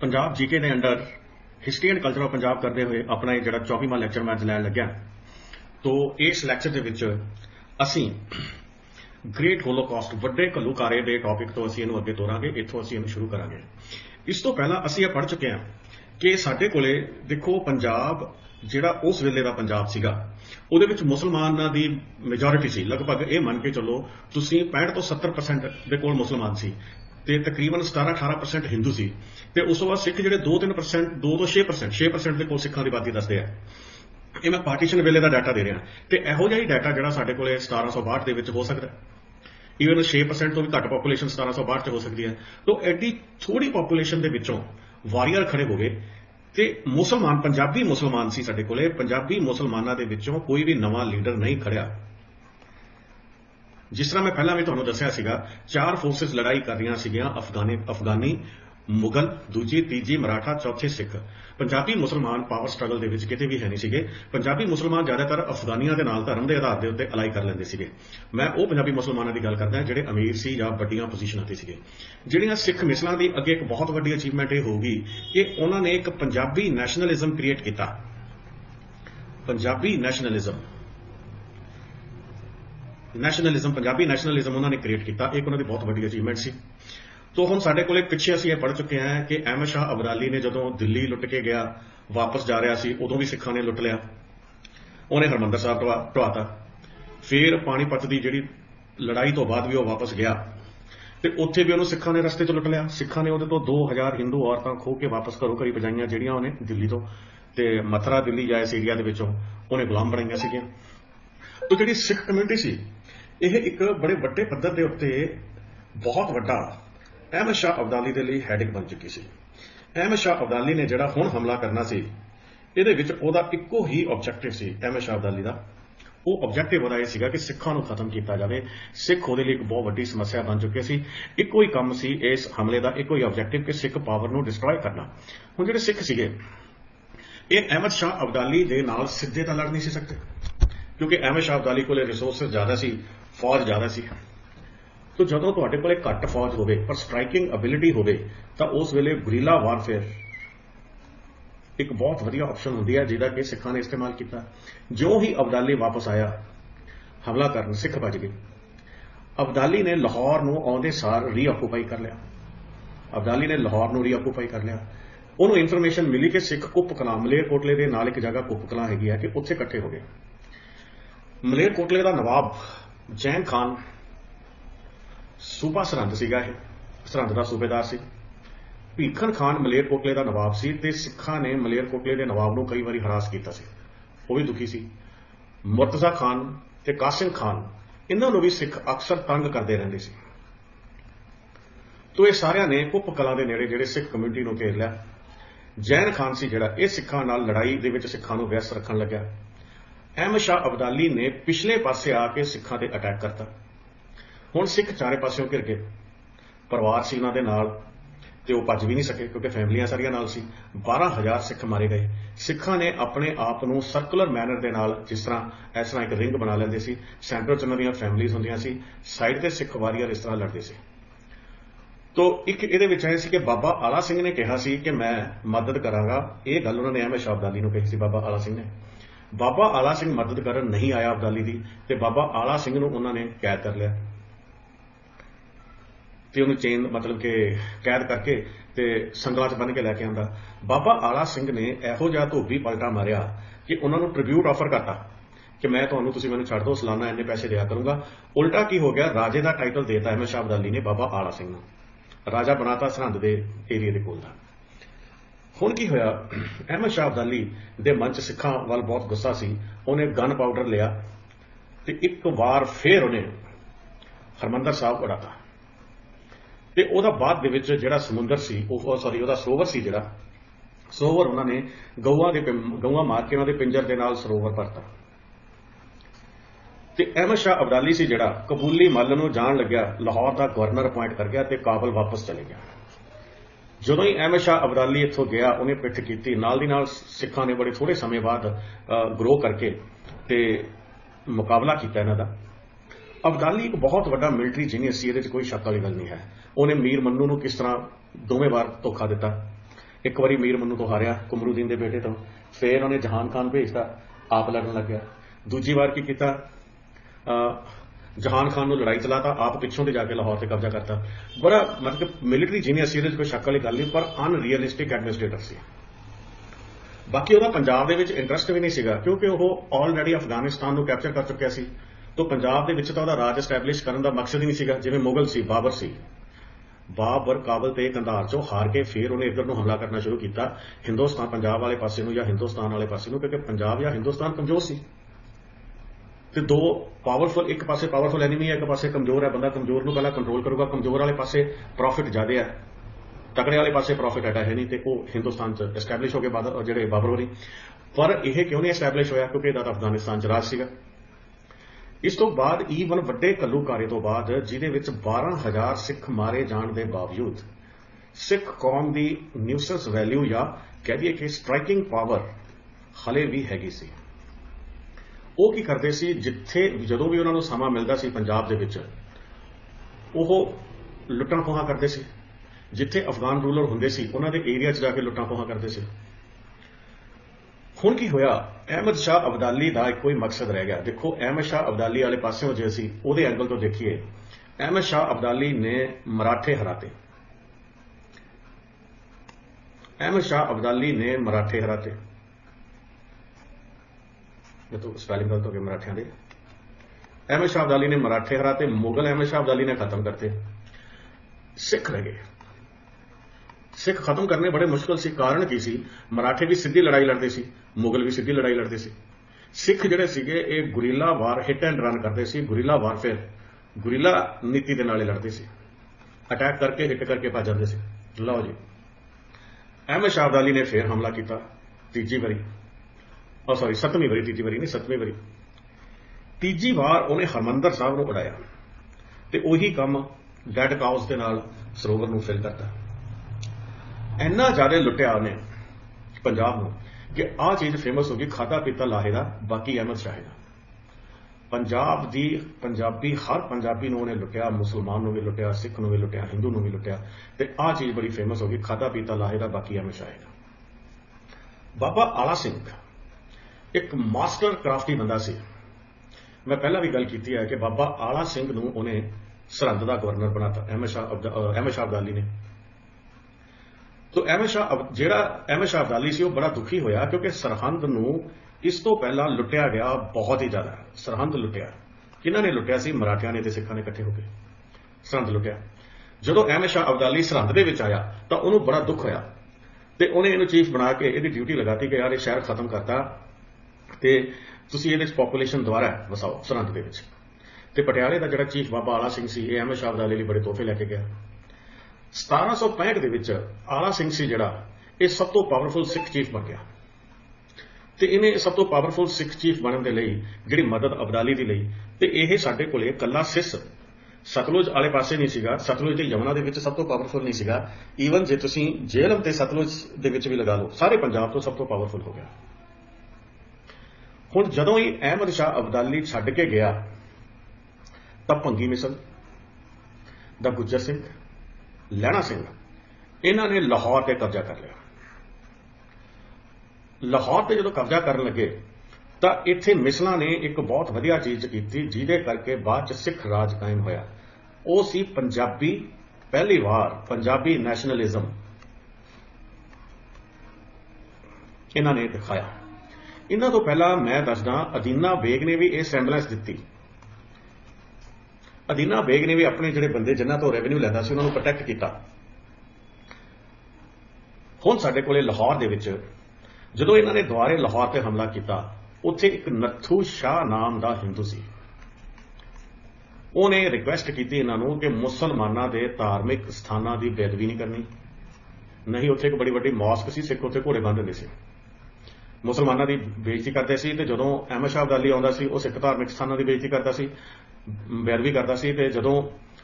Punjab GK ने under history and culture of Punjab करते हुए अपना जो 24वां लैक्चर मैं अज लैन लग्या। तो इस लैक्चर के विच असीं ग्रेट होलोकॉस्ट वड्डे घल्लूकारे के टॉपिक तो असीं इहनूं अगे तोरांगे, इत्थों असीं इहनूं शुरू करांगे। इस तो पहला असीं पढ़ चुके हैं कि साडे कोले देखो पंजाब जिहड़ा उस वेले दा पंजाब सीगा ਉਹਦੇ ਵਿੱਚ मुसलमानां दी मेजोरिटी सी, लगभग ये मन के चलो तुसीं 65 तो 70% दे कोल मुसलमान सी ते तकरीबन 17-18% हिंदू सी ते उस तो बाद सिख जिहड़े 2-3% 2 तो 6% दे कोल सिखां दी आबादी दसदे आ। ये मैं पार्टीशन वेले दा डाटा दे रहा ते इहो जिहा ही डाटा जिहड़ा साडे कोले 1762 दे विच हो सकदा, ईवन 6% तो भी घट पॉपूलेशन 1762 च हो सकती है। तो एडी थोड़ी पॉपूलेशन दे विचों वारियर खड़े हो गए ते मुसलमान पंजाबी मुसलमान सी साडे कोले, पंजाबी मुसलमानां दे विचों कोई भी नवां लीडर नहीं खड़िया। जिस तरह मैं पहला भी तुहानूं दस्सिया सीगा, 4 फोर्सिस लड़ाई कर रही सीगियां, अफगानी मुगल, दूजी तीजी मराठा, चौथे सिख। पंजाबी मुसलमान पावर स्ट्रगल दे विच किते भी है नहीं सीगे। पंजाबी मुसलमान ज्यादातर अफगानियां दे नाल धर्म के आधार के उत्ते अलाई कर लैंदे सीगे। मैं वो पंजाबी मुसलमानां दी गल करदा जिहड़े अमीर सी जां वड्डियां पोजीशनां ते सीगे। जिहड़ियां सिख मिसलां दी अगे एक बहुत वड्डी अचीवमेंट ये होगी कि उन्हां ने एक पंजाबी नैशनलिज्म क्रिएट किया। पंजाबी नैशनलिज्म पंजाबी नैशनलिज्म उन्होंने क्रिएट किया, एक उन्होंने बहुत वड्डी अचीवमेंट सी। तो हुण साडे कोले पिछे असीं ये पढ़ चुके हैं कि अहमद शाह अबदाली ने जदों दिल्ली लुट के गया, वापस जा रहा सी, उदों भी सिखां ने लुट लिया, उन्हें हरमंदर साहब ढवाता। फिर पानीपत की जिहड़ी लड़ाई तो बाद भी वह वापस गया ते उत्थे भी उन्होंने सिखां ने रस्ते च लुट लिया। सिखां ने उहदे तो 2000 हिंदू औरतां खो के वापस घरों घरी पजाईयां जिहड़ियां उन्हें दिल्ली तो ते मथुरा दिल्ली या इस एरिया दे विचों उन्हें गुलाम बनाईयां सीगियां। तो जिहड़ी सिख कम्यूनिटी सी यह एक बड़े वड्डे पद्धर के उत्ते बहुत वड्डा अहमद शाह अब्दाली के लिए हैडिक बन चुकी सी। अहमद शाह अब्दाली ने जिहड़ा हुण हमला करना सी, इहदे विच उहदा इक्को ही ऑब्जेक्टिव सी अहमद शाह अब्दाली दा। वो ऑब्जेक्टिव उहदा इह सीगा कि सिखां नूं खत्म किया जाए। सिख उहदे लई एक बहुत वड्डी समस्या बन चुके सी। इक्को ही काम सी इस हमले का, इक्को ही ऑब्जेक्टिव कि सिख पावर नूं डिस्ट्रॉय करना। हुण जिहड़े सिख सीगे ये अहमद शाह अब्दाली दे नाल सिद्धे तां लड़ नहीं सी सकते, क्योंकि अहमद शाह अब्दाली कोले रिसोर्सिस ज्यादा सी, फौज ज्यादा सी। तो जदों तुहाडे कोले घट फौज होवे पर स्ट्राइकिंग एबिलिटी होवे तां उस वेले गुरीला वारफेयर एक बहुत वधिया ऑप्शन हुंदी है जिहदा कि सिखां ने इस्तेमाल किया। जो ही अब्दाली वापस आया हमला करन, सिख भज गए। अब्दाली ने लाहौर नूं आउंदे सार रीऑक्यूपाई कर लिया। अब्दाली ने लाहौर नूं रीऑक्यूपाई कर लिया। उन्होंने इन्फॉर्मेशन मिली कि सिख कुप कलां मलेरकोटले के नाल एक जगह कुप कलां हैगी है कि उत्थे इकट्ठे हो गए। मलेरकोटले का नवाब जैन खान सूबा सरहंद सीगा, सरहंद का सूबेदार सी। भीखन खान मलेरकोटले का नवाब सी ते सिखां ने मलेरकोटले के नवाब नूं कई बारी हरास कीता सी, वो भी दुखी सी। मुर्तजा खान ते कासिम खान इन्हां नूं भी सिख अक्सर तंग करते रहंदे सी। तो ये सारिਆਂ ने कुप कलां दे नेड़े जिहड़े सिख कम्यूनिटी नूं घेर लिया। जैन खान सी जिहड़ा ये सिखां नाल लड़ाई दे विच सिखां नूं व्यस्त रखण लग्या। अहमद शाह अब्दाली ने पिछले पासे आके सिखां ते अटैक करता। हुण सिख चारे पासियों घिर गए, परिवार सी उन्हां दे नाल ते वो भज भी नहीं सके क्योंकि फैमिलियां सारियां नाल सी। 12,000 सिख मारे गए। सिखां ने अपने आप नूं सर्कुलर मैनर दे नाल जिस तरह इस तरह एक रिंग बना लैंदे सी, सेंटर च उन्हां दीयां फैमिलीज़ हुंदियां सी, साइड ते सिख वारियर इस तरह लड़दे सी। तो एक इहदे विच आए सी कि बाबा आला सिंह ने कहा सी कि मैं मदद करांगा। ये गल उन्होंने अहमद शाह अब्दाली नूं कही सी बाबा आला सिंह ने। बाबा आला सिंह मदद करन नहीं आया अब्दाली दी ते बाबा आला सिंह नूं उन्होंने कैद कर लिया ते उन्हें चेन मतलब कि कैद करके ते संगलां च बन के लैके आंदा। बाबा आला सिंह ने इहो जिहा धोबी पलटा मारिया कि उन्होंने ट्रिब्यूट ऑफर करता कि मैं तुहानूं तुसीं मैनूं छड्ड दो, सालाना इन्ने पैसे दिया करूंगा। उल्टा की हो गया, राजे का टाइटल देता अहमद शाह अब्दाली ने बाबा आला सिंह नूं, राजा बनाता सरहंद के एरिए के कोल दा। हुण की होया, अहमद शाह अब्दाली दे मन च सिखां वाल बहुत गुस्सा सी। उन्हें गन पाउडर लिया ते एक बार फिर उन्हें हरमंदर साहब उड़ाता ते ओहदा बाद दे विच जिहड़ा समुंदर सी सॉरी ओहदा सरोवर सी, जिहड़ा सरोवर उन्होंने गऊआं मार के उन्हां दे पिंजर दे नाल सरोवर भरता ते अहमद शाह अब्दाली सी जिहड़ा कबूली मल नूं जाण लग्या, लाहौर का गवर्नर अपॉइंट कर गया ते काबल वापस चले गया। जदों ही अहमद शाह अब्दाली इत्थों गया, उन्हें पिठ की नाल दी नाल सिखां ने बड़े थोड़े समय बाद ग्रो करके ते मुकाबला किया इन्हां दा। अब्दाली एक बहुत वड्डा मिलिटरी जीनियस सी, इहदे च कोई शक वाली गल नहीं है। उन्हें मीर मन्नू नूं किस तरह दोवें बार धोखा दिता एक बारी मीर मन्नू तो हारिया कुमरुद्दीन के बेटे तो, फिर उन्हें जहान खान भेजता, आप लड़न लग गया। दूजी बार की किया, जहान खान को लड़ाई चलाता, आप पिछों से जाके लाहौर से कब्जा करता। बड़ा मतलब मिलिटरी जीनियस सी, कोई शक वाली गल नहीं, पर अनरियलिस्टिक एडमिनिस्ट्रेटर सी। बाकी वह पंजाब दे विच इंटरस्ट भी नहीं सीगा, क्योंकि वह ऑलरेडी अफगानिस्तान को कैप्चर कर चुका सी। तो पंजाब दे विच तो वह राज एस्टैबलिश करने का मकसद ही नहीं सीगा। जिवें मुगल सी, बाबर सी, बाबर काबल ते कंधार चो हार के फिर उन्हें इधर को हमला करना शुरू किया, हिंदुस्तान पंजाब वाले पासे नूं या हिंदुस्तान वाले पासे नूं, क्योंकि पंजाब या हिंदुस्तान कमजोर सी ते दो पावरफुल, एक पासे पावरफुल एनिमी है, एक पासे कमजोर है। बंदा कमजोर नूं पहला कंट्रोल करूगा, कमजोर वाले पासे प्रॉफिट ज्यादा है, तगड़े वाले पासे प्रॉफिट एडा है नहीं, तो वह हिंदुस्तान च एस्टैबलिश हो गए ਜਿਹੜੇ बाबर होरी। पर यह क्यों नहीं एस्टैबलिश होया, क्योंकि ਇਹਦਾ अफगानिस्तान च राज सीगा। इस तो बाद ईवन ਵੱਡੇ ਘੱਲੂਘਾਰੇ तो बाद ਜਿਹਦੇ ਵਿੱਚ 12,000 सिख मारे जाने के बावजूद सिख कौम की न्यूसेंस वैल्यू या कह दईए कि स्ट्राइकिंग पावर हले भी हैगी सी। ਉਹ ਕੀ ਕਰਦੇ ਸੀ, ਜਿੱਥੇ ਜਦੋਂ ਵੀ ਉਹਨਾਂ ਨੂੰ ਸਮਾਂ ਮਿਲਦਾ ਸੀ ਪੰਜਾਬ ਦੇ ਵਿੱਚ ਉਹ ਲੁੱਟਾਂ ਖੋਹਾਂ ਕਰਦੇ ਸੀ। ਜਿੱਥੇ ਅਫਗਾਨ ਰੂਲਰ ਹੁੰਦੇ ਸੀ ਉਹਨਾਂ ਦੇ ਏਰੀਆ 'ਚ ਜਾ ਕੇ ਲੁੱਟਾਂ ਖੋਹਾਂ ਕਰਦੇ ਸੀ। ਹੁਣ ਕੀ ਹੋਇਆ, ਅਹਿਮਦ ਸ਼ਾਹ ਅਬਦਾਲੀ ਦਾ ਇੱਕੋ ਹੀ ਮਕਸਦ ਰਹਿ ਗਿਆ। ਦੇਖੋ ਅਹਿਮਦ ਸ਼ਾਹ ਅਬਦਾਲੀ ਵਾਲੇ ਪਾਸਿਓਂ ਜੇ ਅਸੀਂ ਉਹਦੇ ਐਂਗਲ ਤੋਂ ਦੇਖੀਏ, ਅਹਿਮਦ ਸ਼ਾਹ ਅਬਦਾਲੀ ਨੇ ਮਰਾਠੇ ਹਰਾਤੇ। अहमद शाह अब्दाली ने मराठे हराते, ये तो स्पेलिंग गलत हो गया मराठियां दे। अहमद शाह अब्दाली ने मराठे हराते, मुगल अहमद शाह अब्दाली ने खत्म करते, सिख रह गए। सिख खत्म करने बड़े मुश्किल सी। कारण की सी, मराठे भी सीधी लड़ाई लड़ते सी, मुगल भी सीधी लड़ाई लड़ते सी। सिख जिहड़े सीगे ये गुरीला वार, हिट एंड रन करते सी, गुरीला वारफेयर, गुरीला नीति दे नाल लड़ते सी, अटैक करके हिट करके भज जाते सी। लो जी, अहमद शाह अब्दाली ने फिर हमला किया तीजी बारी, और सॉरी सतवीं बारी, तीजी बारी नहीं सतवीं बारी। तीजी बार उन्हें हरमंदर साहब को उड़ाया ते उही काम डैड काउस के नाल सरोवर नूं फिल करता। इन्ना ज्यादा लुटिया उन्हें पंजाब नूं कि आ चीज फेमस हो गई, खाता पीता लाहे दा बाकी अहमद शाह दा। पंजाब दी पंजाबी हर पंजाबी नूं उन्हें लुटिया, मुसलमान नूं भी लुटिया, सिख नूं भी लुटिया, हिंदू नूं भी लुटिया, ते आ चीज बड़ी फेमस हो गई, खाता पीता लाहे दा बाकी अहमद शाह दा। बाबा आला सिंह एक मास्टर क्राफ्टी बंदा सी। मैं पहला भी गल की है कि बाबा आला सिंह नूं उन्हें सरहद का गवर्नर बनाता अहमद शाह अब्दाली ने। तो अहमद शाह अब्दाली सी बड़ा दुखी होया, क्योंकि सरहंद नूं इस तो पहला लुटिया गया बहुत ही ज्यादा। सरहंद लुटिया, किन्हां ने लुटिया सी, मराठियां ने ते सिखां ने इकट्ठे होकर सरहंद लुटिया। जदों अहमद शाह अब्दाली सरहंद दे विच आया तो उन्होंने बड़ा दुख होया, ते उन्हें इहनूं चीफ बना के इहदी ड्यूटी लगाती कि यार ये शहर खत्म करता ते तुसीं इहदे विच पॉपूलेशन दुबारा वसाओ सरहंद दे विच। ते पटियाले दा जिहड़ा चीफ बाबा आला सिंह सी, अहमद शाह अब्दाली लई बड़े तोहफे लैके गया। 1765 दे विच आला सिंह सी जिहड़ा ये सब तो पावरफुल सिख चीफ बन गया। ते इन्हें सब तो पावरफुल सिख चीफ बनने के लिए जिहड़ी मदद अब्दाली दी लई, ते इह साडे कोले कल्ला सिस सतलुज वाले पासे नहीं सीगा, सतलुज ते यमुना दे विच सब तो पावरफुल नहीं सीगा। ईवन जे तुसीं झेलम ते सतलुज दे विच भी लगा लो, सारे पंजाब तो सब तो पावरफुल हो गया। हुण जदों ही अहमद शाह अब्दाली छड्ड के गया तां भंगी मिसल दा गुज्जर सिंह, लैणा सिंह, इन्हां ने लाहौर ते कब्जा कर लिया। लाहौर ते जदों कब्जा करन लगे तां इत्थे मिसलां ने एक बहुत वधिया चीज कीती, जिहदे करके बाद च सिख राज कायम होया। ਉਹ ਸੀ पंजाबी, पहली बार पंजाबी नैशनलिज्म इन्हां ने दिखाया। इन्हां तो पहला मैं दसदा, अदीना बेग ने भी यह सैंबलेंस दी। अदीना बेग ने भी अपने जिहड़े बंदे जिन्हां तो रेवन्यू लैंदा सी उन्हां नूं प्रोटैक्ट कीता। हुण साडे कोले लाहौर दे विच जदों इन्हां ने दुआरे लाहौर ते हमला किया, उत्थे एक नत्थू शाह नाम दा हिंदू सी। उन्हें रिक्वेस्ट की इन्हां नूं कि मुसलमानां दे धार्मिक स्थानां दी बेदबी नहीं करनी। नहीं, उत्थे एक बड़ी वड्डी मॉस्क सी, सिख उत्थे घोड़े बंद हुंदे सी, मुसलमानां दी बेइज्जती करदे सी। ते जदों अहमद शाह अब्दाली आउंदा सी, वो सिख धार्मिक स्थानां दी बेइज्जती करदा सी, बेदबी करदा सी। ते जदों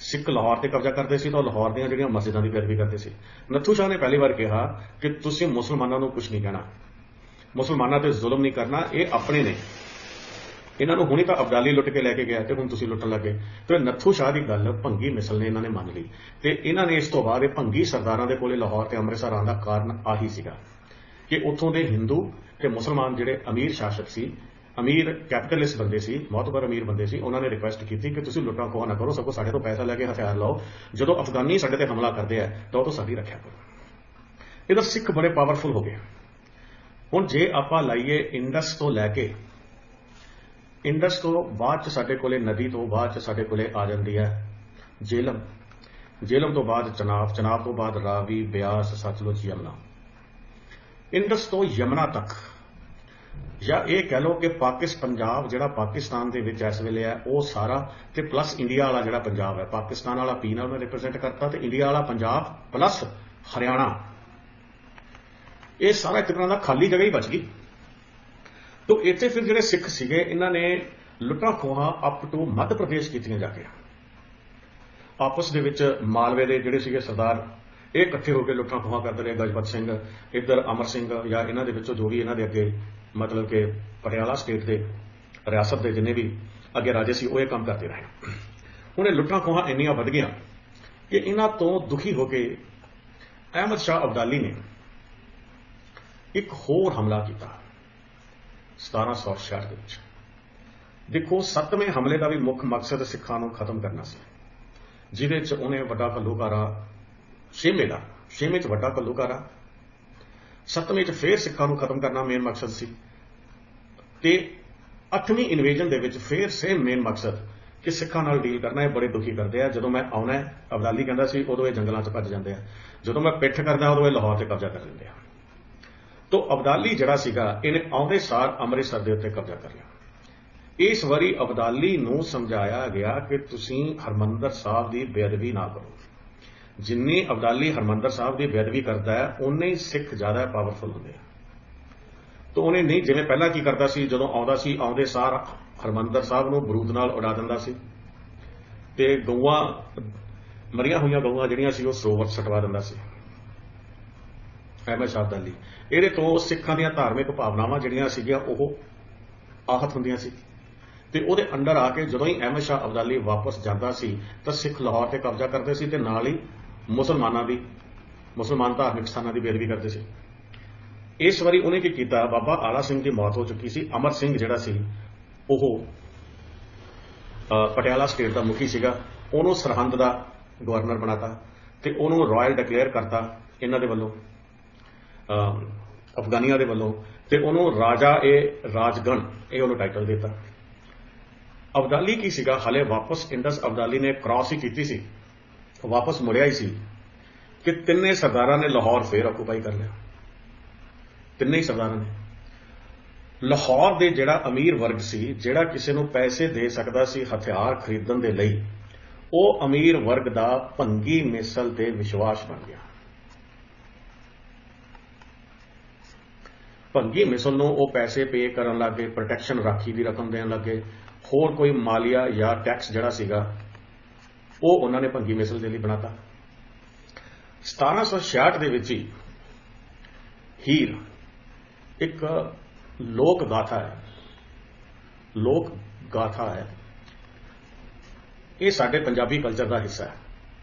सिख लाहौर ते कब्जा करते सी तो लाहौर दीयां जिहड़ियां मस्जिदां दी बेदबी करदे सी। नत्थू शाह ने पहली बार कहा कि तुसीं मुसलमानां नूं कुछ नहीं कहना, मुसलमानां ते जुल्म नहीं करना, ये अपने ने, ਇਹਨਾਂ ਨੂੰ ਹੁਣੇ ਤਾਂ ਅਬਦਾਲੀ ਲੁੱਟ ਕੇ ਲੈ ਕੇ ਗਿਆ ਤੇ ਹੁਣ ਤੁਸੀਂ ਲੁੱਟਣ ਲੱਗੇ। ਤੇ ਨੱਥੂ ਸ਼ਾਹ ਦੀ ਗੱਲ ਭੰਗੀ ਮਿਸਲ ਨੇ ਇਹਨਾਂ ਨੇ ਮੰਨ ਲਈ ਤੇ ਇਹਨਾਂ ਨੇ ਇਸ ਤੋਂ ਬਾਅਦ ਇਹ ਭੰਗੀ ਸਰਦਾਰਾਂ ਦੇ ਕੋਲੇ ਲਾਹੌਰ ਤੇ ਅੰਮ੍ਰਿਤਸਰ ਆਉਣ ਦਾ ਕਾਰਨ ਆਹੀ ਸੀਗਾ ਕਿ ਉੱਥੋਂ ਦੇ ਹਿੰਦੂ ਤੇ ਮੁਸਲਮਾਨ ਜਿਹੜੇ ਅਮੀਰ ਸ਼ਾਸਕ ਸੀ, ਅਮੀਰ ਕੈਪੀਟਲਿਸਟ ਬੰਦੇ ਸੀ, ਮੁਤਬਰ ਅਮੀਰ ਬੰਦੇ ਸੀ, ਉਹਨਾਂ ਨੇ ਰਿਕੁਐਸਟ ਕੀਤੀ ਕਿ ਤੁਸੀਂ ਲੁੱਟਾਂ ਖੋਹਾਂ ਨਾ ਕਰੋ, ਸਗੋਂ ਸਾਡੇ ਤੋਂ ਪੈਸਾ ਲੈ ਕੇ ਹਥਿਆਰ ਲਾਓ, ਜਦੋਂ ਅਫਗਾਨੀ ਸਾਡੇ ਤੇ ਹਮਲਾ ਕਰਦੇ ਆ ਤਾਂ ਉਦੋਂ ਸਾਡੀ ਰੱਖਿਆ ਕਰੋ। ਇਹਦਾ ਸਿੱਖ ਬੜੇ ਪਾਵਰਫੁਲ ਹੋ ਗਏ। ਹੁਣ ਜੇ ਆਪਾਂ ਲਾਈਏ ਇੰਡਸ ਤੋਂ ਲੈ ਕੇ, ਇੰਡਸ ਤੋਂ ਬਾਅਦ ਚ ਸਾਡੇ ਕੋਲੇ ਨਦੀ ਤੋਂ ਬਾਅਦ ਚ ਸਾਡੇ ਕੋਲੇ ਆ ਜਾਂਦੀ ਹੈ ਜੇਹਲਮ, ਜੇਹਲਮ ਤੋਂ ਬਾਅਦ ਚਨਾਬ, ਚਨਾਬ ਤੋਂ ਬਾਅਦ ਰਾਵੀ, ਬਿਆਸ, ਸਤਲੁਜ, ਯਮਨਾ। ਇੰਡਸ ਤੋਂ ਯਮਨਾ ਤੱਕ, ਜਾਂ ਇਹ ਕਹਿ ਲਓ ਕਿ ਪੰਜਾਬ ਜਿਹੜਾ ਪਾਕਿਸਤਾਨ ਦੇ ਵਿੱਚ ਇਸ ਵੇਲੇ ਹੈ ਉਹ ਸਾਰਾ, ਤੇ ਪਲੱਸ ਇੰਡੀਆ ਵਾਲਾ ਜਿਹੜਾ ਪੰਜਾਬ ਹੈ, ਪਾਕਿਸਤਾਨ ਵਾਲਾ ਪੀ ਨਾਲ ਉਹਨੇ ਰਿਪਰੈਜ਼ੈਂਟ ਕਰਤਾ ਤੇ ਇੰਡੀਆ ਵਾਲਾ ਪੰਜਾਬ ਪਲੱਸ ਹਰਿਆਣਾ, ਇਹ ਸਾਰਾ ਇੱਕ ਤਰ੍ਹਾਂ ਦਾ ਖਾਲੀ ਜਗ੍ਹਾ ਹੀ ਬਚ ਗਈ। ਤੋ ਇੱਥੇ ਫਿਰ ਜਿਹੜੇ ਸਿੱਖ ਸੀਗੇ ਇਹਨਾਂ ਨੇ ਲੁੱਟਾਂ ਖੋਹਾਂ ਅਪ ਟੂ ਮੱਧ ਪ੍ਰਦੇਸ਼ ਕੀਤੀਆਂ ਜਾ ਕੇ, ਆਪਸ ਦੇ ਵਿੱਚ ਮਾਲਵੇ ਦੇ ਜਿਹੜੇ ਸੀਗੇ ਸਰਦਾਰ ਇਹ ਇਕੱਠੇ ਹੋ ਕੇ ਲੁੱਟਾਂ ਖੋਹਾਂ ਕਰਦੇ ਰਹੇ। ਗਜਪਤ ਸਿੰਘ, ਇੱਧਰ ਅਮਰ ਸਿੰਘ, ਜਾਂ ਇਹਨਾਂ ਦੇ ਵਿੱਚੋਂ ਜੋ ਵੀ ਇਹਨਾਂ ਦੇ ਅੱਗੇ ਮਤਲਬ ਕਿ ਪਟਿਆਲਾ ਸਟੇਟ ਦੇ ਰਿਆਸਤ ਦੇ ਜਿੰਨੇ ਵੀ ਅੱਗੇ ਰਾਜੇ ਸੀ ਉਹ ਇਹ ਕੰਮ ਕਰਦੇ ਰਹੇ। ਹੁਣ ਇਹ ਲੁੱਟਾਂ ਖੋਹਾਂ ਇੰਨੀਆਂ ਵੱਧ ਗਈਆਂ ਕਿ ਇਹਨਾਂ ਤੋਂ ਦੁਖੀ ਹੋ ਕੇ ਅਹਿਮਦ ਸ਼ਾਹ ਅਬਦਾਲੀ ਨੇ ਇੱਕ ਹੋਰ ਹਮਲਾ ਕੀਤਾ 1766 ਦੇ ਵਿੱਚ। ਦੇਖੋ 7ਵੇਂ ਹਮਲੇ ਦਾ ਵੀ ਮੁੱਖ ਮਕਸਦ ਸਿੱਖਾਂ ਨੂੰ ਖਤਮ ਕਰਨਾ ਸੀ, ਜਿਹਦੇ 'ਚ ਉਹਨੇ ਵੱਡਾ ਘੱਲੂਘਾਰਾ ਛੇਵੇਂ 'ਚ ਵੱਡਾ ਘੱਲੂਘਾਰਾ, 7ਵੇਂ 'ਚ ਫੇਰ ਸਿੱਖਾਂ ਨੂੰ ਖਤਮ ਕਰਨਾ ਮੇਨ ਮਕਸਦ ਸੀ, ਤੇ 8ਵੀਂ ਇਨਵੇਜਨ ਦੇ ਵਿੱਚ ਫੇਰ ਸੇਮ ਮੇਨ ਮਕਸਦ ਕਿ ਸਿੱਖਾਂ ਨਾਲ ਡੀਲ ਕਰਨਾ। ਇਹ ਬੜੇ ਦੁਖੀ ਕਰਦੇ ਆ। ਜਦੋਂ ਮੈਂ ਆਉਣਾ ਅਬਦਾਲੀ ਕਹਿੰਦਾ ਸੀ ਉਦੋਂ ਇਹ ਜੰਗਲਾਂ 'ਚ ਭੱਜ ਜਾਂਦੇ ਆ, ਜਦੋਂ ਮੈਂ ਪਿੱਠ ਕਰਦਾ ਉਦੋਂ ਇਹ ਲਾਹੌਰ ਤੇ ਕਬਜ਼ਾ ਕਰ ਲੈਂਦੇ ਆ। ਤੋ ਅਬਦਾਲੀ ਜਿਹੜਾ ਸੀਗਾ ਇਹਨੇ ਆਉਂਦੇ ਸਾਰ ਅੰਮ੍ਰਿਤਸਰ ਦੇ ਉੱਤੇ ਕਬਜ਼ਾ ਕਰ ਲਿਆ। ਇਸ ਵਾਰੀ ਅਬਦਾਲੀ ਨੂੰ ਸਮਝਾਇਆ ਗਿਆ ਕਿ ਤੁਸੀਂ ਹਰਮੰਦਰ ਸਾਹਿਬ ਦੀ ਬੇਅਦਬੀ ਨਾ ਕਰੋ। ਜਿੰਨੀ ਅਬਦਾਲੀ ਹਰਮੰਦਰ ਸਾਹਿਬ ਦੀ ਬੇਅਦਬੀ ਕਰਦਾ ਹੈ ਉਨੇ ਹੀ ਸਿੱਖ ਜ਼ਿਆਦਾ ਪਾਵਰਫੁਲ ਹੁੰਦੇ ਆ। ਤੋ ਉਹਨੇ ਨਹੀਂ, ਜਿਵੇਂ ਪਹਿਲਾਂ ਕੀ ਕਰਦਾ ਸੀ, ਜਦੋਂ ਆਉਂਦਾ ਸੀ ਆਉਂਦੇ ਸਾਰ ਹਰਮੰਦਰ ਸਾਹਿਬ ਨੂੰ ਬਰੂਦ ਨਾਲ ਉਡਾ ਦਿੰਦਾ ਸੀ ਤੇ ਗਊਆਂ, ਮਰੀਆਂ ਹੋਈਆਂ ਗਊਆਂ ਜਿਹੜੀਆਂ ਸੀ ਉਹ ਸਰੋਵਰ ਸਟਵਾ ਦਿੰਦਾ ਸੀ ਅਹਿਮਦ ਸ਼ਾਹ ਅਬਦਾਲੀ। ਇਹਦੇ ਤੋਂ ਸਿੱਖਾਂ ਦੀਆਂ ਧਾਰਮਿਕ ਭਾਵਨਾਵਾਂ ਜਿਹੜੀਆਂ ਸੀਗੀਆਂ ਉਹ ਆਹਤ ਹੁੰਦੀਆਂ ਸੀ ਤੇ ਉਹਦੇ ਅੰਡਰ ਆ ਕੇ ਜਦੋਂ ਹੀ ਅਹਿਮਦ ਸ਼ਾਹ ਅਬਦਾਲੀ ਵਾਪਸ ਜਾਂਦਾ ਸੀ ਤਾਂ ਸਿੱਖ ਲਾਹੌਰ ਤੇ ਕਬਜ਼ਾ ਕਰਦੇ ਸੀ ਤੇ ਨਾਲ ਹੀ ਮੁਸਲਮਾਨ ਧਾਰਮਿਕ ਸਥਾਨਾਂ ਦੀ ਬੇਅਦਬੀ ਕਰਦੇ ਸੀ। ਇਸ ਵਾਰੀ ਉਹਨੇ ਕੀ ਕੀਤਾ, ਬਾਬਾ ਆਲਾ ਸਿੰਘ ਦੀ ਮੌਤ ਹੋ ਚੁੱਕੀ ਸੀ, ਅਮਰ ਸਿੰਘ ਜਿਹੜਾ ਸੀ ਉਹ ਪਟਿਆਲਾ ਸਟੇਟ ਦਾ ਮੁਖੀ ਸੀਗਾ, ਉਹਨੂੰ ਸਰਹੰਦ ਦਾ ਗਵਰਨਰ ਬਣਾਤਾ ਤੇ ਉਹਨੂੰ ਰਾਇਲ ਡਿਕਲੇਅਰ ਕਰਤਾ ਇਹਨਾਂ ਦੇ ਵੱਲੋਂ, ਅਫਗਾਨੀਆਂ ਦੇ ਵੱਲੋਂ, ਤੇ ਉਹਨੂੰ ਰਾਜਾ ਰਾਜਗਣ ਇਹ ਉਹਨੂੰ ਟਾਈਟਲ ਦਿੱਤਾ। ਅਬਦਾਲੀ ਕੀ ਸੀਗਾ, ਹਾਲੇ ਵਾਪਸ ਇੰਡਸ ਅਬਦਾਲੀ ਨੇ ਕ੍ਰਾਸ ਹੀ ਕੀਤੀ ਸੀ, ਵਾਪਸ ਮੁੜਿਆ ਹੀ ਸੀ ਕਿ ਤਿੰਨੇ ਸਰਦਾਰਾਂ ਨੇ ਲਾਹੌਰ ਫੇਰ ਆਕੂਪਾਈ ਕਰ ਲਿਆ। ਤਿੰਨੇ ਹੀ ਸਰਦਾਰਾਂ ਨੇ ਲਾਹੌਰ ਦੇ ਜਿਹੜਾ ਅਮੀਰ ਵਰਗ ਸੀ, ਜਿਹੜਾ ਕਿਸੇ ਨੂੰ ਪੈਸੇ ਦੇ ਸਕਦਾ ਸੀ ਹਥਿਆਰ ਖਰੀਦਣ ਦੇ ਲਈ, ਉਹ ਅਮੀਰ ਵਰਗ ਦਾ ਭੰਗੀ ਮਿਸਲ ਤੇ ਵਿਸ਼ਵਾਸ ਬਣ ਗਿਆ। ਭੰਗੀ ਮਿਸਲ ਨੂੰ ਉਹ ਪੈਸੇ ਪੇ ਕਰਨ ਲੱਗੇ, ਪ੍ਰੋਟੈਕਸ਼ਨ ਰਾਖੀ ਦੀ ਰਕਮ ਦੇਣ ਲੱਗੇ, ਹੋਰ ਕੋਈ ਮਾਲੀਆ ਜਾਂ ਟੈਕਸ ਜਿਹੜਾ ਸੀਗਾ ਉਹ ਉਹਨਾਂ ਨੇ ਭੰਗੀ ਮਿਸਲ ਦੇ ਲਈ ਬਣਾਤਾ। 1766 ਦੇ ਵਿੱਚ ਹੀ ਹੀਰ ਇੱਕ ਲੋਕ ਗਾਥਾ ਹੈ, ਇਹ ਸਾਡੇ ਪੰਜਾਬੀ ਕਲਚਰ ਦਾ ਹਿੱਸਾ ਹੈ।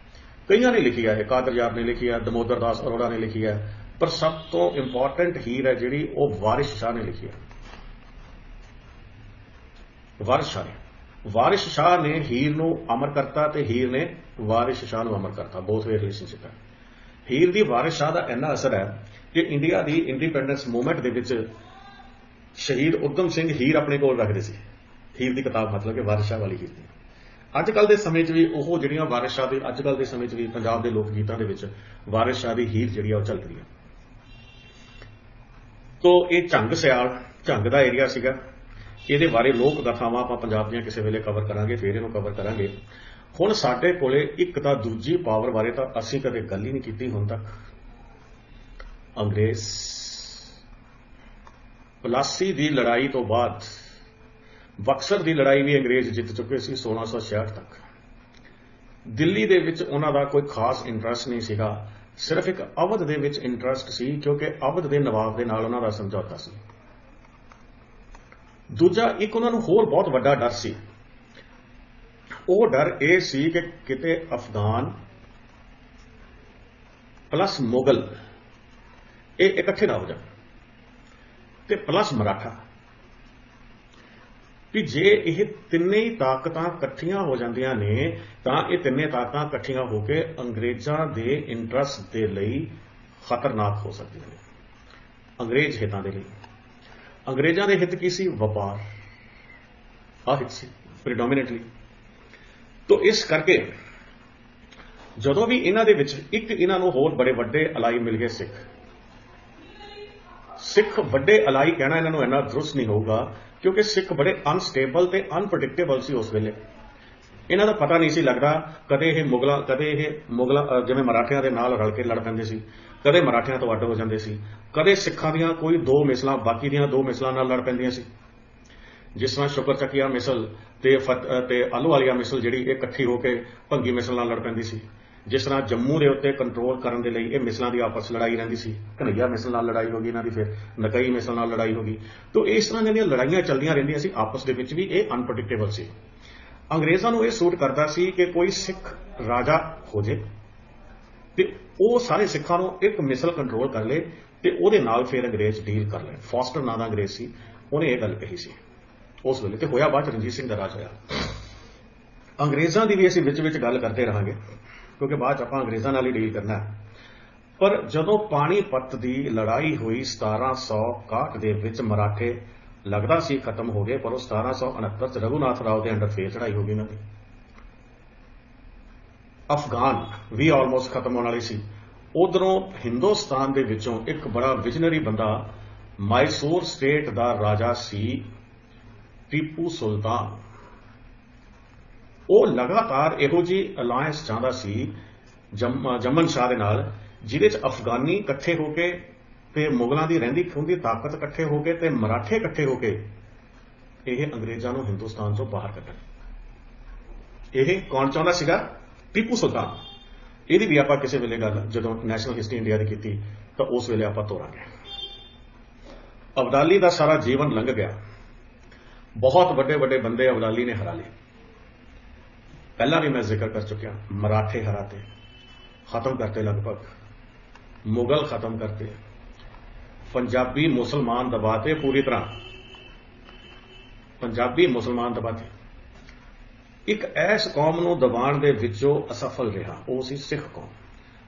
ਕਈਆਂ ਨੇ ਲਿਖੀ ਹੈ, ਕਾਦਰ ਯਾਰ ਨੇ ਲਿਖੀ ਹੈ, ਦਮੋਦਰ ਦਾਸ ਅਰੋੜਾ ਨੇ ਲਿਖੀ ਹੈ, ਪਰ ਸਭ ਤੋਂ ਇੰਪੋਰਟੈਂਟ ਹੀਰ ਹੈ ਜਿਹੜੀ ਉਹ ਵਾਰਿਸ ਸ਼ਾਹ ਨੇ ਲਿਖੀ ਹੈ। ਵਾਰਿਸ ਸ਼ਾਹ ਨੇ ਹੀਰ ਨੂੰ ਅਮਰ ਕਰਤਾ ਤੇ ਹੀਰ ਨੇ ਵਾਰਿਸ ਸ਼ਾਹ ਨੂੰ ਅਮਰ ਕਰਤਾ। ਬੋਥ ਵੇ ਰਿਲੇਸ਼ਨਸ਼ਿਪ ਹੈ। ਹੀਰ ਦੀ ਵਾਰਿਸ ਸ਼ਾਹ ਦਾ ਇੰਨਾ ਅਸਰ ਹੈ ਕਿ ਇੰਡੀਆ ਦੀ ਇੰਡੀਪੈਂਡੈਂਸ ਮੂਵਮੈਂਟ ਦੇ ਵਿੱਚ ਸ਼ਹੀਦ ਉਦਮ ਸਿੰਘ ਹੀਰ ਆਪਣੇ ਕੋਲ ਰੱਖਦੇ ਸੀ। ਹੀਰ ਦੀ ਕਿਤਾਬ ਮਤਲਬ ਕਿ ਵਾਰਿਸ ਸ਼ਾਹ ਵਾਲੀ ਹੀਰ ਦੀ। ਅੱਜ ਕੱਲ੍ਹ ਦੇ ਸਮੇਂ 'ਚ ਵੀ ਉਹ ਜਿਹੜੀਆਂ ਵਾਰਿਸ ਸ਼ਾਹ ਦੇ ਅੱਜ ਕੱਲ੍ਹ ਦੇ ਸਮੇਂ 'ਚ ਵੀ ਪੰਜਾਬ ਦੇ ਲੋਕ ਗੀਤਾਂ ਦੇ ਵਿੱਚ ਵਾਰਿਸ ਸ਼ਾਹ ਦੀ ਹੀਰ ਜਿਹੜੀ ਆ ਉਹ ਚੱਲ ਰਹੀ ਹੈ। ਤੋ ਇਹ ਝੰਗ ਦਾ ਏਰੀਆ ਸੀਗਾ। ਇਹਦੇ ਬਾਰੇ ਲੋਕ ਗਾਥਾਵਾਂ ਆਪਾਂ ਪੰਜਾਬ ਦੀਆਂ ਕਿਸੇ ਵੇਲੇ ਕਵਰ ਕਰਾਂਗੇ, ਫਿਰ ਇਹਨੂੰ ਕਵਰ ਕਰਾਂਗੇ। ਹੁਣ ਸਾਡੇ ਕੋਲੇ ਇੱਕ ਤਾਂ ਦੂਜੀ ਪਾਵਰ ਬਾਰੇ ਤਾਂ ਅਸੀਂ ਕਦੇ ਗੱਲ ਹੀ ਨਹੀਂ ਕੀਤੀ ਹੁਣ ਤੱਕ। ਅੰਗਰੇਜ਼ ਪਲਾਸੀ ਦੀ ਲੜਾਈ ਤੋਂ ਬਾਅਦ ਬਕਸਰ ਦੀ ਲੜਾਈ ਵੀ ਅੰਗਰੇਜ਼ ਜਿੱਤ ਚੁੱਕੇ ਸੀ 1666 ਤੱਕ। ਦਿੱਲੀ ਦੇ ਵਿੱਚ ਉਹਨਾਂ ਦਾ ਕੋਈ ਖਾਸ ਇੰਟਰਸਟ ਨਹੀਂ ਸੀਗਾ, ਸਿਰਫ ਇੱਕ ਅਵਧ ਦੇ ਵਿੱਚ ਇੰਟਰਸਟ ਸੀ ਕਿਉਂਕਿ ਅਵਧ ਦੇ ਨਵਾਬ ਦੇ ਨਾਲ ਉਹਨਾਂ ਦਾ ਸਮਝੌਤਾ ਸੀ। ਦੂਜਾ ਇੱਕ ਉਹਨਾਂ ਨੂੰ ਹੋਰ ਬਹੁਤ ਵੱਡਾ ਡਰ ਸੀ। ਉਹ ਡਰ ਇਹ ਸੀ ਕਿ ਕਿਤੇ ਅਫਗਾਨ ਪਲੱਸ ਮੁਗਲ ਇਹ ਇਕੱਠੇ ਨਾ ਹੋ ਜਾਣ ਤੇ ਪਲੱਸ ਮਰਾਠਾ, ਵੀ ਜੇ ਇਹ ਤਿੰਨੇ ਹੀ ਤਾਕਤਾਂ ਇਕੱਠੀਆਂ ਹੋ ਜਾਂਦੀਆਂ ਨੇ ਤਾਂ ਇਹ ਤਿੰਨੇ ਤਾਕਤਾਂ ਇਕੱਠੀਆਂ ਹੋ ਕੇ ਅੰਗਰੇਜ਼ਾਂ ਦੇ ਇੰਟਰਸਟ ਦੇ ਲਈ ਖਤਰਨਾਕ ਹੋ ਸਕਦੀਆਂ ਨੇ। ਅੰਗਰੇਜ਼ ਹਿੱਤਾਂ ਦੇ ਲਈ, ਅੰਗਰੇਜ਼ਾਂ ਦੇ ਹਿੱਤ ਕੀ ਸੀ? ਵਪਾਰ, ਆਹ ਹਿੱਤ ਸੀ ਪ੍ਰੀਡੋਮੀਨੈਂਟਲੀ। ਤੋ ਇਸ ਕਰਕੇ ਜਦੋਂ ਵੀ ਇਹਨਾਂ ਦੇ ਵਿੱਚ ਇੱਕ ਇਹਨਾਂ ਨੂੰ ਹੋਰ ਬੜੇ ਵੱਡੇ ਅਲਾਈ ਮਿਲ ਗਏ ਸਿੱਖ ਵੱਡੇ ਅਲਾਈ ਕਹਿਣਾ ਇਹਨਾਂ ਨੂੰ ਇੰਨਾ ਦਰੁਸਤ ਨਹੀਂ ਹੋਊਗਾ, ਕਿਉਂਕਿ ਸਿੱਖ ਬੜੇ ਅਨਸਟੇਬਲ ਤੇ ਅਨਪ੍ਰੈਡਿਕਟੇਬਲ ਸੀ ਉਸ ਵੇਲੇ। ਇਹਨਾਂ ਦਾ ਪਤਾ ਨਹੀਂ ਸੀ ਲੱਗਦਾ, ਕਦੇ ਇਹ ਮੁਗਲਾਂ ਜਿਵੇਂ ਮਰਾਠਿਆਂ ਦੇ ਨਾਲ ਰਲ ਕੇ ਲੜ ਪੈਂਦੇ ਸੀ, ਕਦੇ ਮਰਾਠਿਆਂ ਤੋਂ ਅੱਡ ਹੋ ਜਾਂਦੇ ਸੀ, ਕਦੇ ਸਿੱਖਾਂ ਦੀਆਂ ਕੋਈ ਦੋ ਮਿਸਲਾਂ ਬਾਕੀ ਦੀਆਂ ਦੋ ਮਿਸਲਾਂ ਨਾਲ ਲੜ ਪੈਂਦੀਆਂ ਸੀ। ਜਿਸ ਤਰ੍ਹਾਂ ਸ਼ੁਕਰ ਚੱਕੀਆ ਮਿਸਲ ਤੇ ਆਲੂ ਵਾਲੀਆ ਮਿਸਲ ਜਿਹੜੀ ਇਹ ਇਕੱਠੀ ਹੋ ਕੇ ਭੰਗੀ ਮਿਸਲ ਨਾਲ ਲੜ ਪੈਂਦੀ ਸੀ। ਜਿਸ ਤਰ੍ਹਾਂ ਜੰਮੂ ਦੇ ਉੱਤੇ ਕੰਟਰੋਲ ਕਰਨ ਦੇ ਲਈ ਇਹ ਮਿਸਲਾਂ ਦੀ ਆਪਸ ਲੜਾਈ ਰਹਿੰਦੀ ਸੀ। ਘਨਈਆ ਮਿਸਲ ਨਾਲ ਲੜਾਈ ਹੋ ਗਈ ਇਹਨਾਂ ਦੀ, ਫਿਰ ਨਕਈ ਮਿਸਲ ਨਾਲ ਲੜਾਈ ਹੋ ਗਈ। ਤੋ ਇਸ ਤਰ੍ਹਾਂ ਦੀਆਂ ਲੜਾਈਆਂ ਚੱਲਦੀਆਂ ਰਹਿੰਦੀਆਂ ਸੀ ਆਪਸ ਦੇ ਵਿੱਚ ਵੀ, ਇਹ ਅਨਪ੍ਰੈਡਿਕਟੇਬਲ ਸੀ। ਅੰਗਰੇਜ਼ਾਂ ਨੂੰ ਇਹ ਸੂਟ ਕਰਦਾ ਸੀ ਕਿ ਕੋਈ ਸਿੱਖ ਰਾਜਾ ਹੋ ਜੇ ਤੇ ਉਹ ਸਾਰੇ ਸਿੱਖਾਂ ਨੂੰ ਇੱਕ ਮਿਸਲ ਕੰਟਰੋਲ ਕਰ ਲੇ ਤੇ ਉਹਦੇ ਨਾਲ ਫਿਰ ਅੰਗਰੇਜ਼ ਡੀਲ ਕਰ ਲੈਣ। ਫੋਸਟਰ ਨਾਂ ਦਾ ਅੰਗਰੇਜ਼ ਸੀ, ਉਹਨੇ ਇਹ ਗੱਲ ਕਹੀ ਸੀ ਉਸ ਵੇਲੇ, ਤੇ ਹੋਇਆ ਬਾਅਦ ਰਣਜੀਤ ਸਿੰਘ ਦਾ ਰਾਜ ਹੋਇਆ। ਅੰਗਰੇਜ਼ਾਂ ਦੀ ਵੀ ਅਸੀਂ ਵਿੱਚ ਗੱਲ ਕਰਦੇ ਰਹਾਂਗੇ, ਕਿਉਂਕਿ ਬਾਅਦ 'ਚ ਆਪਾਂ ਅੰਗਰੇਜ਼ਾਂ ਨਾਲ ਹੀ ਡੀਲ ਕਰਨਾ। ਪਰ ਜਦੋਂ ਪਾਣੀਪਤ ਦੀ ਲੜਾਈ ਹੋਈ 1761 ਦੇ ਵਿੱਚ, ਮਰਾਠੇ ਲੱਗਦਾ ਸੀ ਖਤਮ ਹੋ ਗਏ, ਪਰ ਉਹ 1769 'ਚ ਰਘੂਨਾਥ ਰਾਓ ਦੇ ਅੰਡਰ ਫੇਰ ਚੜਾਈ ਹੋ ਗਈ ਇਹਨਾਂ ਦੀ। ਅਫਗਾਨ ਵੀ ਆਲਮੋਸਟ ਖਤਮ ਹੋਣ ਵਾਲੀ ਸੀ। ਉਧਰੋਂ ਹਿੰਦੁਸਤਾਨ ਦੇ ਵਿੱਚੋਂ ਇੱਕ ਬੜਾ ਵਿਜ਼ਨਰੀ ਬੰਦਾ, ਮਾਈਸੂਰ ਸਟੇਟ ਦਾ ਰਾਜਾ ਸੀ ਟੀਪੂ ਸੁਲਤਾਨ। ਉਹ ਲਗਾਤਾਰ ਇਹੋ ਜਿਹੀ ਅਲਾਇੰਸ ਚਾਹੁੰਦਾ ਸੀ ਜਮਨ ਸ਼ਾਹ ਦੇ ਨਾਲ, ਜਿਹਦੇ 'ਚ ਅਫਗਾਨੀ ਇਕੱਠੇ ਹੋ ਕੇ ਤੇ ਮੁਗਲਾਂ ਦੀ ਰਹਿੰਦੀ ਖੂੰਹਦੀ ਤਾਕਤ ਇਕੱਠੇ ਹੋ ਕੇ ਤੇ ਮਰਾਠੇ ਇਕੱਠੇ ਹੋ ਕੇ ਇਹ ਅੰਗਰੇਜ਼ਾਂ ਨੂੰ ਹਿੰਦੁਸਤਾਨ ਤੋਂ ਬਾਹਰ ਕੱਢਣ। ਇਹ ਕੌਣ ਚਾਹੁੰਦਾ ਸੀਗਾ? ਟੀਪੂ ਸੁਲਤਾਨ। ਇਹਦੀ ਵੀ ਆਪਾਂ ਕਿਸੇ ਵੇਲੇ ਗੱਲ ਜਦੋਂ ਨੈਸ਼ਨਲ ਹਿਸਟਰੀ ਇੰਡੀਆ ਦੀ ਕੀਤੀ ਤਾਂ ਉਸ ਵੇਲੇ ਆਪਾਂ ਤੋਰਾਂਗੇ। ਅਬਦਾਲੀ ਦਾ ਸਾਰਾ ਜੀਵਨ ਲੰਘ ਗਿਆ, ਬਹੁਤ ਵੱਡੇ ਬੰਦੇ ਅਬਦਾਲੀ ਨੇ ਹਰਾ ਲਏ। ਪਹਿਲਾਂ ਵੀ ਮੈਂ ਜ਼ਿਕਰ ਕਰ ਚੁੱਕਿਆ, ਮਰਾਠੇ ਹਰਾਤੇ, ਖਤਮ ਕਰਤੇ, ਲਗਭਗ ਮੁਗਲ ਖਤਮ ਕਰਤੇ, ਪੰਜਾਬੀ ਮੁਸਲਮਾਨ ਦਬਾਤੇ, ਪੂਰੀ ਤਰ੍ਹਾਂ ਪੰਜਾਬੀ ਮੁਸਲਮਾਨ ਦਬਾਤੇ। ਇੱਕ ਐਸ ਕੌਮ ਨੂੰ ਦਬਾਉਣ ਦੇ ਵਿੱਚੋਂ ਅਸਫਲ ਰਿਹਾ, ਉਹ ਸੀ ਸਿੱਖ ਕੌਮ।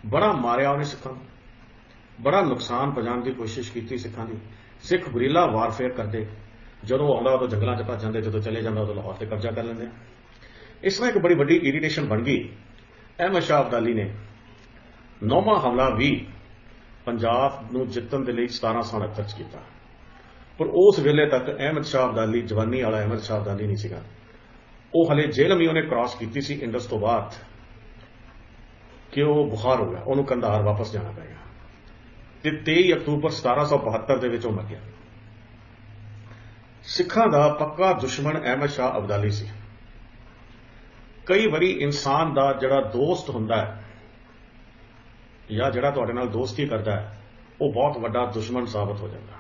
ਬੜਾ ਮਾਰਿਆ ਉਹਨੇ ਸਿੱਖਾਂ ਨੂੰ, ਬੜਾ ਨੁਕਸਾਨ ਪਹੁੰਚਾਉਣ ਦੀ ਕੋਸ਼ਿਸ਼ ਕੀਤੀ ਸਿੱਖਾਂ ਦੀ। ਸਿੱਖ ਗੁਰੀਲਾ ਵਾਰਫੇਅਰ ਕਰਦੇ, ਜਦੋਂ ਆਉਂਦਾ ਉਦੋਂ ਜੰਗਲਾਂ 'ਚ ਭੱਜ ਜਾਂਦੇ, ਜਦੋਂ ਚਲੇ ਜਾਂਦਾ ਉਦੋਂ ਲਾਹੌਰ ਤੇ ਕਬਜ਼ਾ ਕਰ ਲੈਂਦੇ। ਇਸ ਤਰ੍ਹਾਂ ਇੱਕ ਬੜੀ ਵੱਡੀ ਇਰੀਟੇਸ਼ਨ ਬਣ ਗਈ। ਅਹਿਮਦ ਸ਼ਾਹ ਅਬਦਾਲੀ ਨੇ 9ਵਾਂ ਹਮਲਾ ਵੀ ਪੰਜਾਬ ਨੂੰ ਜਿੱਤਣ ਦੇ ਲਈ 1769 'ਚ ਕੀਤਾ, ਪਰ ਉਸ ਵੇਲੇ ਤੱਕ ਅਹਿਮਦ ਸ਼ਾਹ ਅਬਦਾਲੀ ਜਵਾਨੀ ਵਾਲਾ ਅਹਿਮਦ ਸ਼ਾਹ ਅਬਦਾਲੀ ਨਹੀਂ ਸੀਗਾ। ਉਹ ਹਲੇ ਜੇਲ੍ਹ ਉਹਨੇ ਕ੍ਰਾਸ ਕੀਤੀ ਸੀ ਇੰਡਸ ਤੋਂ ਬਾਅਦ ਕਿ ਉਹ ਬੁਖਾਰ ਹੋ ਗਿਆ, ਉਹਨੂੰ ਕੰਧਾਰ ਵਾਪਸ ਜਾਣਾ ਪੈ ਗਿਆ ਤੇ 23 ਅਕਤੂਬਰ 1772 ਦੇ ਵਿੱਚ ਉਹ ਮਰ ਗਿਆ। ਸਿੱਖਾਂ ਦਾ ਪੱਕਾ ਦੁਸ਼ਮਣ ਅਹਿਮਦ ਸ਼ਾਹ ਅਬਦਾਲੀ ਸੀ। ਕਈ ਵਾਰੀ ਇਨਸਾਨ ਦਾ ਜਿਹੜਾ ਦੋਸਤ ਹੁੰਦਾ ਹੈ ਜਾਂ ਜਿਹੜਾ ਤੁਹਾਡੇ ਨਾਲ ਦੋਸਤੀ ਕਰਦਾ ਹੈ, ਉਹ ਬਹੁਤ ਵੱਡਾ ਦੁਸ਼ਮਣ ਸਾਬਤ ਹੋ ਜਾਂਦਾ।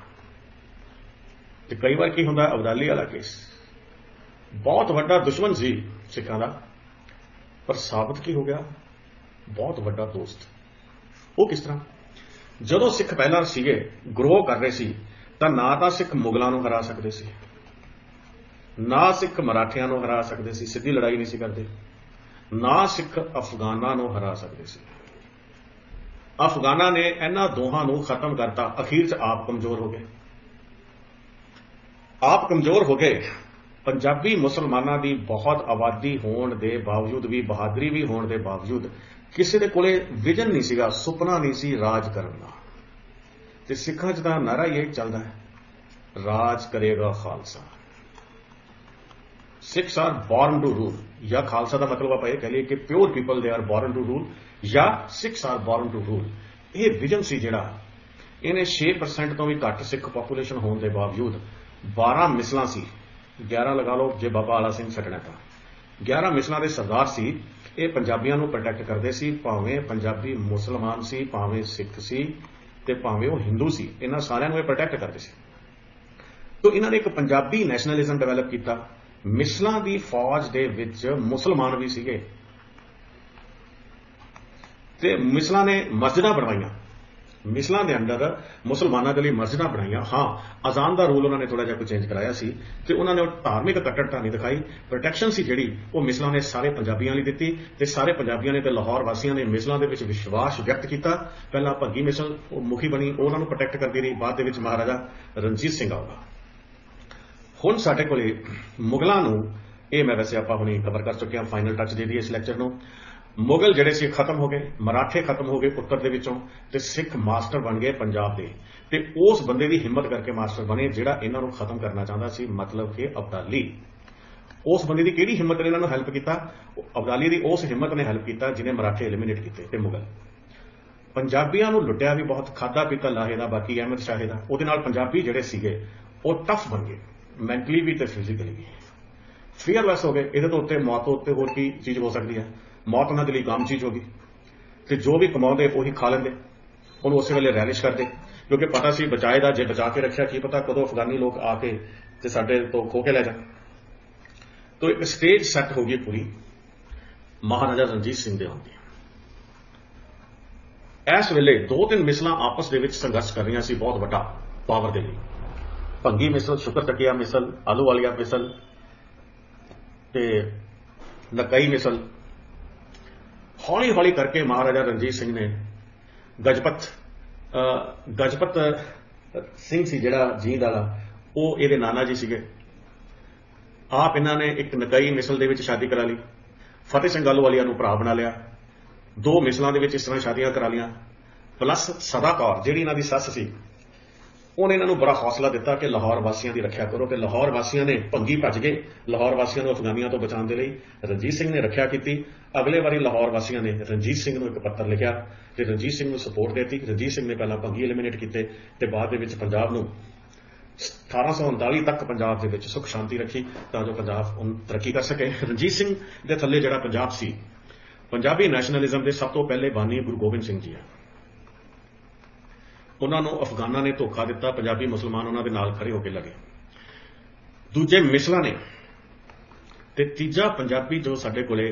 ਤੇ ਕਈ ਵਾਰ ਕੀ ਹੁੰਦਾ, ਅਬਦਾਲੀ ਵਾਲਾ ਕੇਸ ਬਹੁਤ ਵੱਡਾ ਦੁਸ਼ਮਣ ਸੀ ਸਿੱਖਾਂ ਦਾ, ਪਰ ਸਾਬਤ ਕੀ ਹੋ ਗਿਆ, ਬਹੁਤ ਵੱਡਾ ਦੋਸਤ। ਉਹ ਕਿਸ ਤਰ੍ਹਾਂ? ਜਦੋਂ ਸਿੱਖ ਪਹਿਲਾਂ ਸੀਗੇ, ਗਰੋਹ ਕਰ ਰਹੇ ਸੀ, ਤਾਂ ਨਾ ਤਾਂ ਸਿੱਖ ਮੁਗਲਾਂ ਨੂੰ ਹਰਾ ਸਕਦੇ ਸੀ, ਨਾ ਸਿੱਖ ਮਰਾਠਿਆਂ ਨੂੰ ਹਰਾ ਸਕਦੇ ਸੀ, ਸਿੱਧੀ ਲੜਾਈ ਨਹੀਂ ਸੀ ਕਰਦੇ, ਨਾ ਸਿੱਖ ਅਫਗਾਨਾਂ ਨੂੰ ਹਰਾ ਸਕਦੇ ਸੀ। ਅਫਗਾਨਾਂ ਨੇ ਇਹਨਾਂ ਦੋਹਾਂ ਨੂੰ ਖਤਮ ਕਰਤਾ। ਅਖੀਰ 'ਚ ਆਪ ਕਮਜ਼ੋਰ ਹੋ ਗਏ। ਪੰਜਾਬੀ ਮੁਸਲਮਾਨਾਂ ਦੀ ਬਹੁਤ ਆਬਾਦੀ ਹੋਣ ਦੇ ਬਾਵਜੂਦ ਵੀ, ਬਹਾਦਰੀ ਵੀ ਹੋਣ ਦੇ ਬਾਵਜੂਦ, ਕਿਸੇ ਦੇ ਕੋਲੇ ਵਿਜ਼ਨ ਨਹੀਂ ਸੀਗਾ, ਸੁਪਨਾ ਨਹੀਂ ਸੀ ਰਾਜ ਕਰਨ ਦਾ। ਤੇ ਸਿੱਖਾਂ 'ਚ ਤਾਂ ਨਾਰਾ ਹੀ ਇਹ ਚੱਲਦਾ ਹੈ, ਰਾਜ ਕਰੇਗਾ Khalsa. Sikhs are born to rule, ਜਾਂ ਖਾਲਸਾ ਦਾ ਮਤਲਬ ਆਪਾਂ ਇਹ ਕਹਿ ਲਈਏ ਕਿ pure people they are born to rule, ਜਾਂ Sikhs are born to rule. ਇਹ ਵਿਜ਼ਨ ਸੀ ਜਿਹੜਾ, ਇਹਨੇ 6% ਤੋਂ ਵੀ ਘੱਟ ਸਿੱਖ ਪਾਪੂਲੇਸ਼ਨ ਹੋਣ ਦੇ ਬਾਵਜੂਦ 12 ਮਿਸਲਾਂ ਸੀ, 11 ਲਗਾ ਲਓ ਜੇ ਬਾਬਾ ਆਲਾ ਸਿੰਘ ਛੱਡਣਾ ਤਾਂ 11 ਮਿਸਲਾਂ ਦੇ ਸਰਦਾਰ ਸੀ। ਇਹ ਪੰਜਾਬੀਆਂ ਨੂੰ ਪ੍ਰੋਟੈਕਟ ਕਰਦੇ ਸੀ, ਭਾਵੇਂ ਪੰਜਾਬੀ ਮੁਸਲਮਾਨ ਸੀ, ਭਾਵੇਂ ਸਿੱਖ ਸੀ ਤੇ ਭਾਵੇਂ ਉਹ ਹਿੰਦੂ ਸੀ, ਇਹਨਾਂ ਸਾਰਿਆਂ ਨੂੰ ਇਹ ਪ੍ਰੋਟੈਕਟ ਕਰਦੇ ਸੀ। तो इन्होंने एक पंजाबी नैशनलिज्म डेवलप किया। मिसलों की फौज के विच मुसलमान भी सीगे ते मिसलों ने मस्जिदां बनवाइयां, मिसलों के अंडर मुसलमानों के लिए मस्जिदां बनाइयां। हाँ, अजान का रूल उन्होंने थोड़ा जिहा चेंज कराया सी ते उन्होंने धार्मिक कट्टरता नहीं दिखाई। प्रोटैक्शन सी जिहड़ी वो मिसलों ने सारे पंजाबियों लई दित्ती ते सारे पंजाबियों ने ते लाहौर वासियों ने मिसलों दे विच विश्वास व्यक्त किया। पहला भग्गी मिसल मुखी बनी, उन्होंने प्रोटैक्ट करती रही, बाद दे विच महाराजा रणजीत सिंह आऊगा। हुण साडे कोले मुगलों नूं ये मैं वैसे आपां हुणे कवर कर चुके हैं, फाइनल टच दे दी इस लैक्चर नूं। मुगल जिहड़े सी खत्म हो गए, मराठे खत्म हो गए उत्तर दे विचों ते सिख मास्टर बन गए पंजाब दे ते उस बंदे दी हिम्मत करके मास्टर बने जिहड़ा इन्हां नूं खत्म करना चाहता सी, मतलब कि अब्दाली। उस बंदे दी किहड़ी हिम्मत ने इन्हां नूं हेल्प कीता? अब्दाली दी उस हिम्मत ने हेल्प कीता जिन्हें मराठे एलिमिनेट कीते ते मुगल। पंजाबियों नूं लुटिया भी बहुत, खादा पीता लाहे दा, बाकी अहमद शाहे दा। उहदे नाल पंजाबी जिहड़े सीगे वो टफ बन गए, मैंटली भी ते फिजिकली भी फीयरलैस हो गए। इहदे तो उत्ते मौत तो उत्ते होर की चीज़ हो सकती है? मौत उन्होंने के लिए आम चीज़ होगी तो जो भी कमाते उही खा लेंगे, उन्होंने उस वेले रैलिश करते क्योंकि पता सी बचाए दा, जे बचा के रखा की पता कदों अफगानी लोग आके ते साडे तो खो के लै जाए। तो एक स्टेज सैट हो गई पूरी महाराजा रणजीत सिंह दे आउण दी। इस वेले 2-3 मिसलां आपस दे विच संघर्ष कर रही सी बहुत वड्डा पावर दे लई। भंगी मिसल, शुकर चकिया मिसल, आलू वालिया मिसल ते नकई मिसल। हौली हौली करके महाराजा रणजीत सिंह ने गजपत सिंह सी जिहड़ा जींद वाला, वो इहदे नाना जी सीगे। आप इन्हां ने एक नकई मिसल दे विच शादी करा ली, फतेह सिंह आलूवालिया नूं भरा बना लिया, 2 मिसलों दे विच इस तरह शादियां करा लियां। प्लस सदा कौर जिहड़ी इन्हां दी सੱਸ सी, उन्हें इन्हों बड़ा हौसला दिता कि लाहौर वासियों की रक्षा करो, तो लाहौर वासियों ने भंगी भज गए। लाहौर वासियों को अफगानियों तो बचाने के लिए रणजीत सिंह ने रक्षा की। अगले बारी लाहौर वासियों ने रणजीत सिंह को एक पत्र लिखा तो रणजीत सिंह को सपोर्ट देती। रणजीत सिंह ने पहला भंगी एलिमिनेट किए तो बाद पंजाब नूं 1839 तक पंजाब के सुख शांति रखी तो जो पंजाब तरक्की कर सके। रणजीत सिंह के थले जिहड़ा पंजाब सी, पंजाबी नैशनलिज्म के सब तो पहले बानी गुरु गोबिंद सिंह जी है। उन्होंने अफगाना ने धोखा दिता, पंजाबी मुसलमान उन्होंने नाल खड़े होकर लगे। दूजे मिसलां ने ते तीजा पंजाबी जो साडे कोले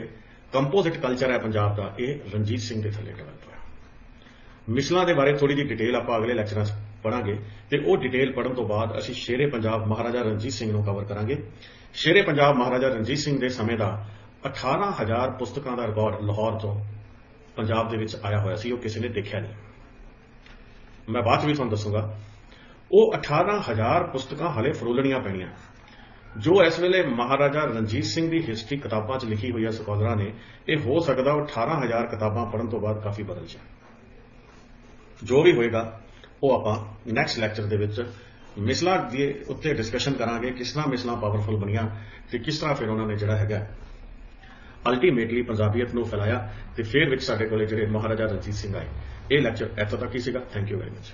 कंपोजिट कल्चर है पंजाब का, यह रणजीत सिंह के थले डेवलप होया। मिसलां दे बारे थोड़ी जी डिटेल आप अगले लैक्चरां पढ़ांगे ते वो डिटेल पढ़न तो बाद असीं शेरे पंजाब महाराजा रणजीत सिंह नूं कवर करांगे। शेरे पंजाब महाराजा रणजीत सिंह के समय का 18,000 पुस्तकों का रिकॉर्ड लाहौर तो पंजाब दे विच आया होया सी, वो किसी ने देखा नहीं। मैं बाद भी तुहानूं दसूंगा। वो 18,000 पुस्तकां हले फरोलणियां पैणियां जो इस वेले महाराजा रणजीत सिंह की हिस्टरी किताबां च लिखी हुई है स्कॉलरां ने। यह हो सकता 18,000 किताबां पढ़न तो बाद काफ़ी बदल जाए। जो भी होएगा वो आपां नैक्सट लैक्चर दे विच मिसलां दे उत्ते डिस्कशन करांगे, किस तरह मिसलां पावरफुल बनियां ते किस तरह फिर उन्होंने जिहड़ा हैगा अल्टीमेटली पंजाबीयत नूं फैलाया ते फिर विच साडे कोले जिहड़े महाराजा रणजीत सिंह आए। ये लैक्चर इत्थों तक ही सीगा। Thank you very much.